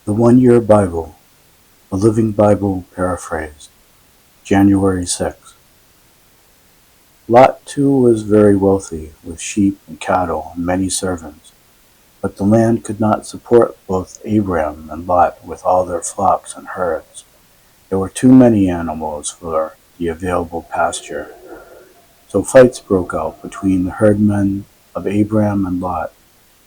The One-Year Bible, a Living Bible Paraphrased, January 6. Lot too was very wealthy, with sheep and cattle and many servants. But the land could not support both Abram and Lot with all their flocks and herds. There were too many animals for the available pasture. So fights broke out between the herdmen of Abram and Lot,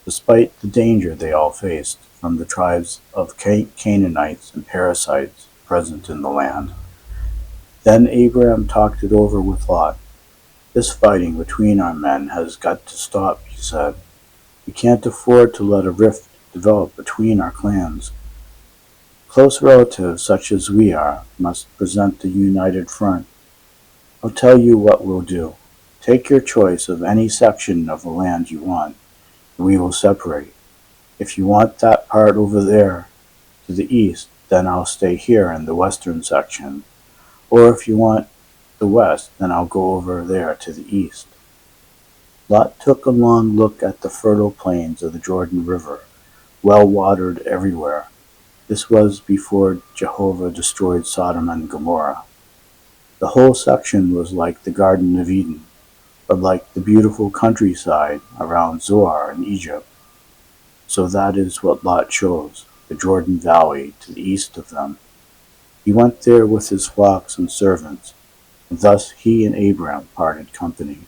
despite the danger they all faced from the tribes of Canaanites and parasites present in the land. Then Abram talked it over with Lot. "This fighting between our men has got to stop," he said. "We can't afford to let a rift develop between our clans. Close relatives such as we are must present a united front. I'll tell you what we'll do. Take your choice of any section of the land you want, and we will separate. If you want that part over there to the east, then I'll stay here in the western section. Or if you want the west, then I'll go over there to the east." Lot took a long look at the fertile plains of the Jordan River, well watered everywhere. This was before Jehovah destroyed Sodom and Gomorrah. The whole section was like the Garden of Eden, or like the beautiful countryside around Zoar in Egypt. So that is what Lot chose, the Jordan Valley to the east of them. He went there with his flocks and servants, and thus he and Abram parted company.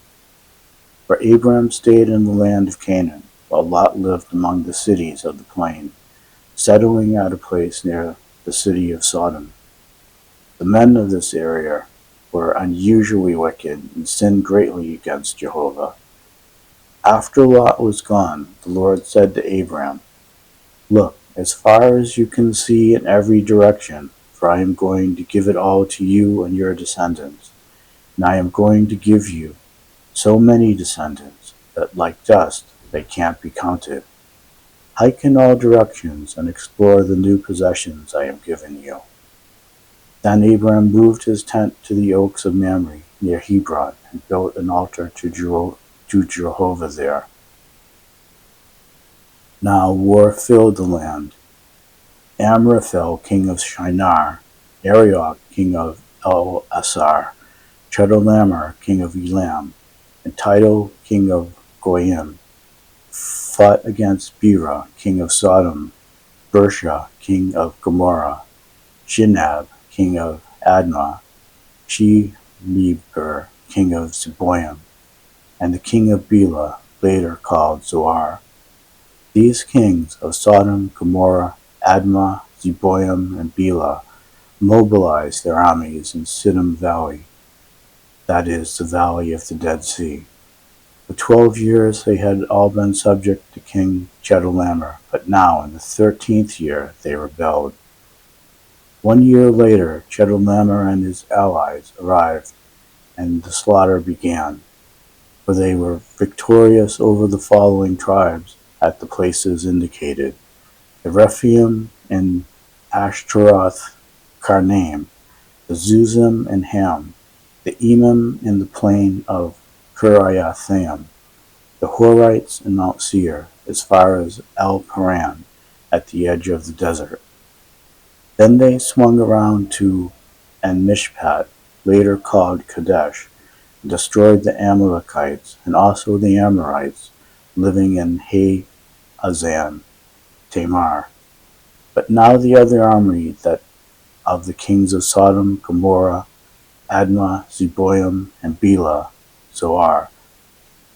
For Abram stayed in the land of Canaan, while Lot lived among the cities of the plain, settling at a place near the city of Sodom. The men of this area were unusually wicked and sinned greatly against Jehovah. After Lot was gone, the Lord said to Abram, "Look as far as you can see in every direction, for I am going to give it all to you and your descendants, and I am going to give you so many descendants that, like dust, they can't be counted. Hike in all directions and explore the new possessions I have given you." Then Abram moved his tent to the oaks of Mamre near Hebron and built an altar to Jehovah there. Now war filled the land. Amraphel, king of Shinar, Arioch, king of El-Asar, Chedorlaomer, king of Elam, and Tidal, king of Goyim, fought against Bera, king of Sodom, Bersha, king of Gomorrah, Shinab, king of Admah, Shemeber, king of Zeboim, and the king of Bela, later called Zoar. These kings of Sodom, Gomorrah, Admah, Zeboim, and Bela mobilized their armies in Siddim Valley, that is, the valley of the Dead Sea. For 12 years they had all been subject to King Chedorlaomer, but now in the 13th year they rebelled. 1 year later, Chedorlaomer and his allies arrived, and the slaughter began, for they were victorious over the following tribes at the places indicated: the Rephaim and Ashtaroth Karnaim, the Zuzim and Ham, the Emim in the plain of Kiriathaim, the Horites in Mount Seir, as far as El Paran, at the edge of the desert. Then they swung around to En-Mishpat, later called Kadesh, and destroyed the Amalekites and also the Amorites living in Azan, Tamar. But now the other army that of the kings of Sodom, Gomorrah, Admah, Zeboim, and Bela, Zoar,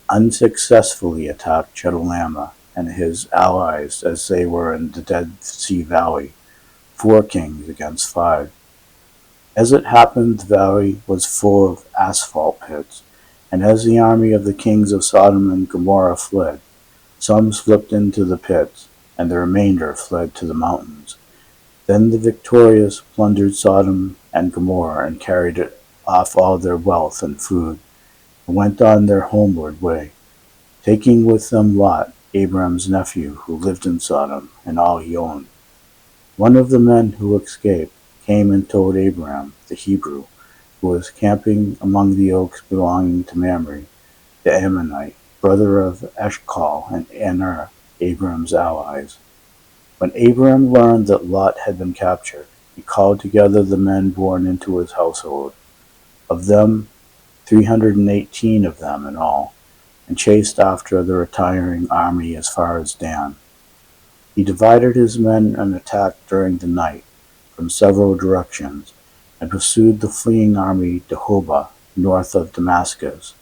unsuccessfully attacked Chedorlaomer and his allies as they were in the Dead Sea Valley, 4 kings against 5. As it happened, the valley was full of asphalt pits, and as the army of the kings of Sodom and Gomorrah fled, some slipped into the pits, and the remainder fled to the mountains. Then the victorious plundered Sodom and Gomorrah and carried off all their wealth and food, and went on their homeward way, taking with them Lot, Abram's nephew, who lived in Sodom, and all he owned. One of the men who escaped came and told Abram, the Hebrew, who was camping among the oaks belonging to Mamre, the Ammonite, brother of Eshcol and Aner, Abram's allies. When Abram learned that Lot had been captured, he called together the men born into his household, of them 318 of them in all, and chased after the retiring army as far as Dan. He divided his men and attacked during the night from several directions, and pursued the fleeing army to Hobah, north of Damascus,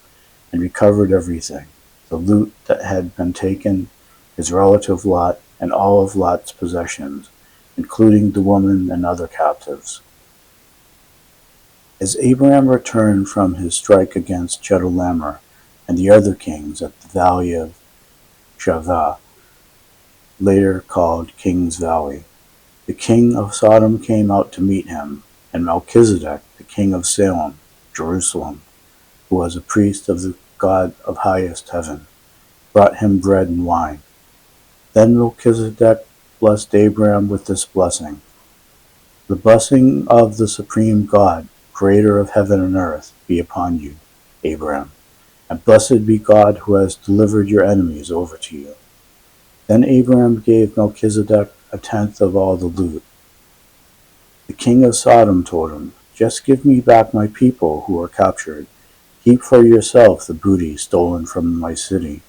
and recovered everything, the loot that had been taken, his relative Lot, and all of Lot's possessions, including the woman and other captives. As Abraham returned from his strike against Chedorlaomer and the other kings at the valley of Shaveh, later called King's Valley, the king of Sodom came out to meet him, and Melchizedek, the king of Salem, Jerusalem, who was a priest of the God of highest heaven, brought him bread and wine. Then Melchizedek blessed Abraham with this blessing: "The blessing of the supreme God, creator of heaven and earth, be upon you, Abraham, and blessed be God who has delivered your enemies over to you." Then Abraham gave Melchizedek a tenth of all the loot. The king of Sodom told him, "Just give me back my people who were captured. Keep for yourself the booty stolen from my city."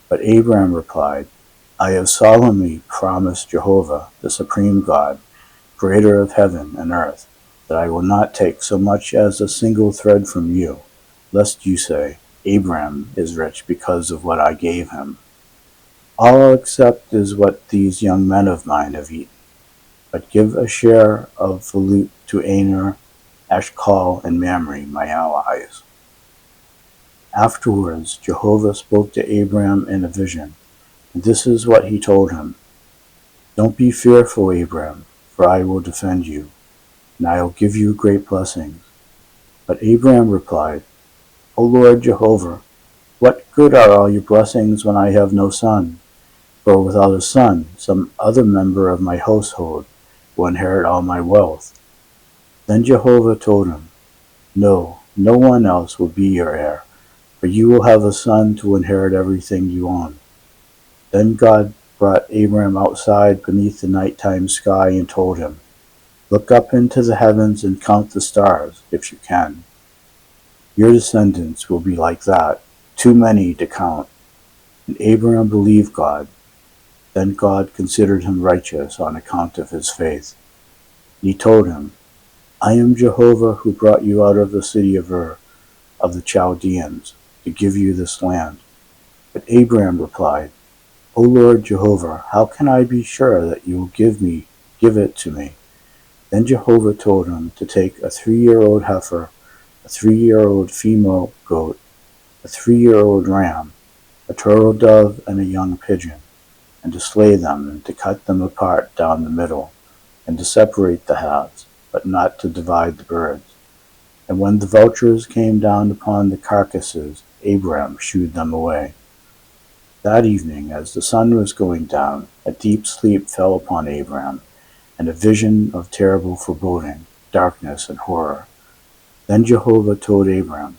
But Abraham replied, "I have solemnly promised Jehovah, the supreme God, creator of heaven and earth, that I will not take so much as a single thread from you, lest you say, 'Abraham is rich because of what I gave him.' All I'll accept is what these young men of mine have eaten, but give a share of the loot to Aner, Eshcol, and Mamre, my allies." Afterwards Jehovah spoke to Abraham in a vision, and this is what he told him: "Don't be fearful, Abraham, for I will defend you, and I will give you great blessings." But Abraham replied, "O Lord Jehovah, what good are all your blessings when I have no son? For without a son, some other member of my household will inherit all my wealth." Then Jehovah told him, "No, no one else will be your heir, for you will have a son to inherit everything you own." Then God brought Abraham outside beneath the nighttime sky and told him, "Look up into the heavens and count the stars, if you can. Your descendants will be like that, too many to count." And Abraham believed God. Then God considered him righteous on account of his faith. And he told him, "I am Jehovah who brought you out of the city of Ur of the Chaldeans to give you this land." But Abraham replied, "O Lord Jehovah, how can I be sure that you will give it to me?" Then Jehovah told him to take a 3-year-old heifer, a 3-year-old female goat, a 3-year-old ram, a turtle dove, and a young pigeon, and to slay them, and to cut them apart down the middle, and to separate the halves, but not to divide the birds. And when the vultures came down upon the carcasses, Abraham shooed them away. That evening, as the sun was going down, a deep sleep fell upon Abraham, and a vision of terrible foreboding, darkness, and horror. Then Jehovah told Abraham,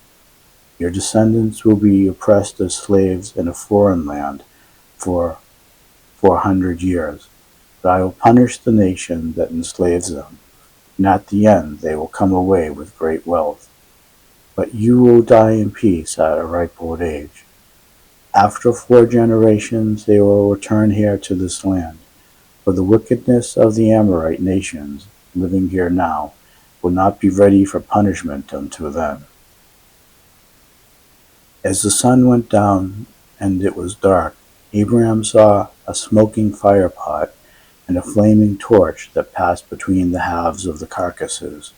"Your descendants will be oppressed as slaves in a foreign land for 400 years, but I will punish the nation that enslaves them, and at the end they will come away with great wealth. But you will die in peace at a ripe old age. After 4 generations they will return here to this land, for the wickedness of the Amorite nations living here now will not be ready for punishment until then." As the sun went down and it was dark, Abraham saw a smoking firepot and a flaming torch that passed between the halves of the carcasses.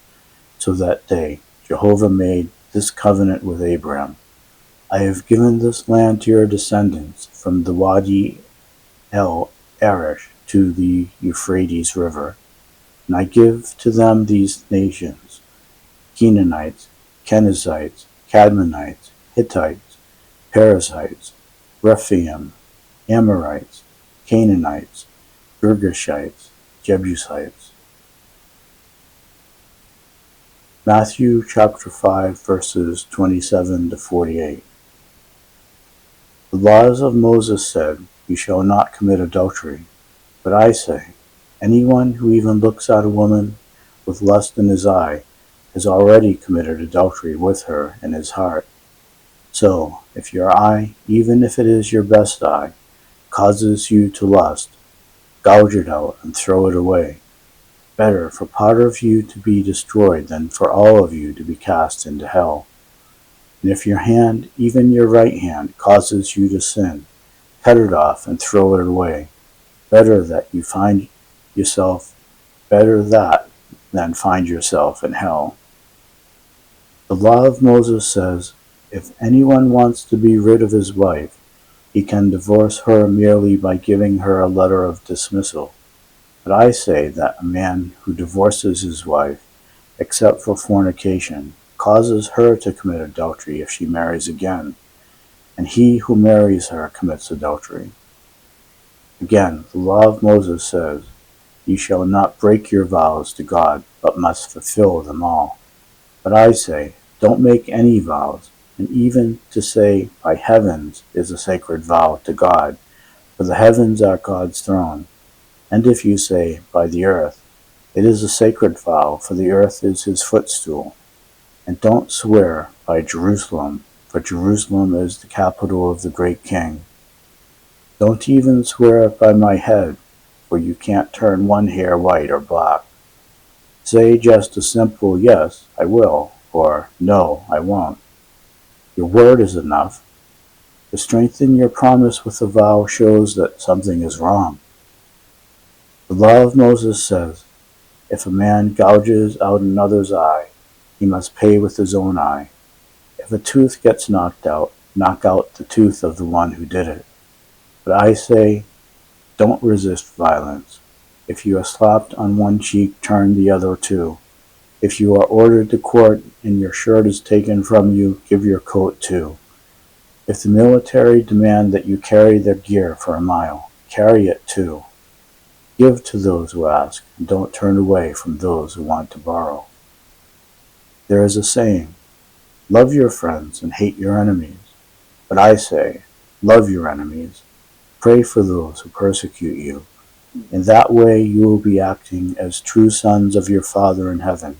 So that day Jehovah made this covenant with Abraham: "I have given this land to your descendants from the Wadi El Arish to the Euphrates River, and I give to them these nations: Canaanites, Kenizzites, Cadmonites, Hittites, Perizzites, Rephaim, Amorites, Canaanites, Girgashites, Jebusites." Matthew chapter 5 verses 27 to 48. The laws of Moses said, "You shall not commit adultery," But I say, anyone who even looks at a woman with lust in his eye has already committed adultery with her in his heart. So, if your eye, even if it is your best eye, causes you to lust, gouge it out and throw it away. Better for part of you to be destroyed than for all of you to be cast into hell. And if your hand, even your right hand, causes you to sin, cut it off and throw it away. Better that you find yourself, better that than find yourself in hell. The law of Moses says, if anyone wants to be rid of his wife, he can divorce her merely by giving her a letter of dismissal. But I say that a man who divorces his wife, except for fornication, causes her to commit adultery if she marries again, and he who marries her commits adultery. Again, the law of Moses says, you shall not break your vows to God, but must fulfill them all. But I say, don't make any vows, and even to say by heavens is a sacred vow to God, for the heavens are God's throne. And if you say by the earth, it is a sacred vow, for the earth is his footstool. And don't swear by Jerusalem, for Jerusalem is the capital of the great king. Don't even swear by my head, for you can't turn one hair white or black. Say just a simple yes, I will, or no, I won't. Your word is enough. To strengthen your promise with a vow shows that something is wrong. The law of Moses says, if a man gouges out another's eye, he must pay with his own eye. If a tooth gets knocked out, knock out the tooth of the one who did it. But I say, don't resist violence. If you are slapped on one cheek, turn the other too. If you are ordered to court and your shirt is taken from you, give your coat too. If the military demand that you carry their gear for a mile, carry it too. Give to those who ask, and don't turn away from those who want to borrow. There is a saying, love your friends and hate your enemies. But I say, love your enemies. Pray for those who persecute you. In that way you will be acting as true sons of your Father in heaven.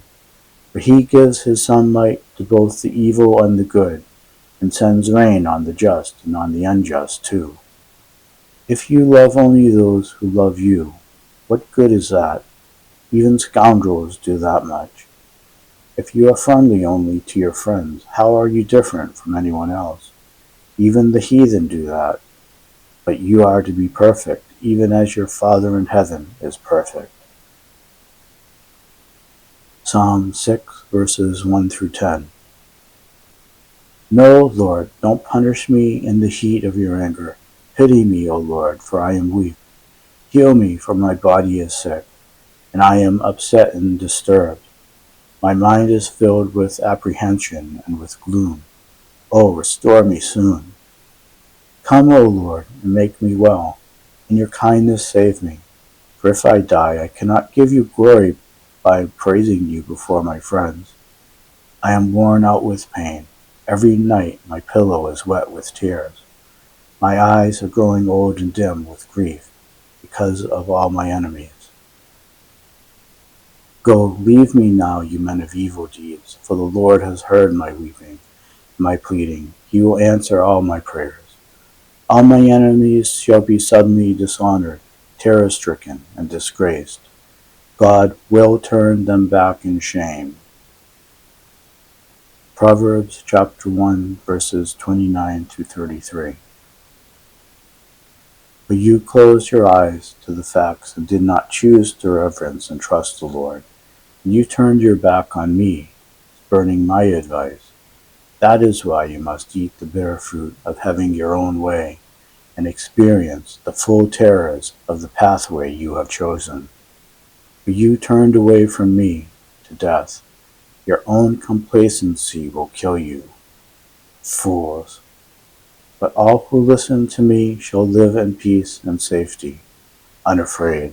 For he gives his sunlight to both the evil and the good, and sends rain on the just and on the unjust too. If you love only those who love you, what good is that? Even scoundrels do that much. If you are friendly only to your friends, how are you different from anyone else? Even the heathen do that. But you are to be perfect, even as your Father in heaven is perfect. Psalm 6, verses 1 through 10. No, Lord, don't punish me in the heat of your anger. Pity me, O Lord, for I am weak. Heal me, for my body is sick, and I am upset and disturbed. My mind is filled with apprehension and with gloom. Oh, restore me soon. Come, O Lord, and make me well. In your kindness save me. For if I die, I cannot give you glory by praising you before my friends. I am worn out with pain. Every night my pillow is wet with tears. My eyes are growing old and dim with grief because of all my enemies. Go, leave me now, you men of evil deeds, for the Lord has heard my weeping and my pleading. He will answer all my prayers. All my enemies shall be suddenly dishonored, terror-stricken, and disgraced. God will turn them back in shame. Proverbs chapter 1, verses 29 to 33. But you closed your eyes to the facts and did not choose to reverence and trust the Lord. And you turned your back on me, spurning my advice. That is why you must eat the bitter fruit of having your own way and experience the full terrors of the pathway you have chosen. For you turned away from me to death. Your own complacency will kill you. Fools! But all who listen to me shall live in peace and safety, unafraid.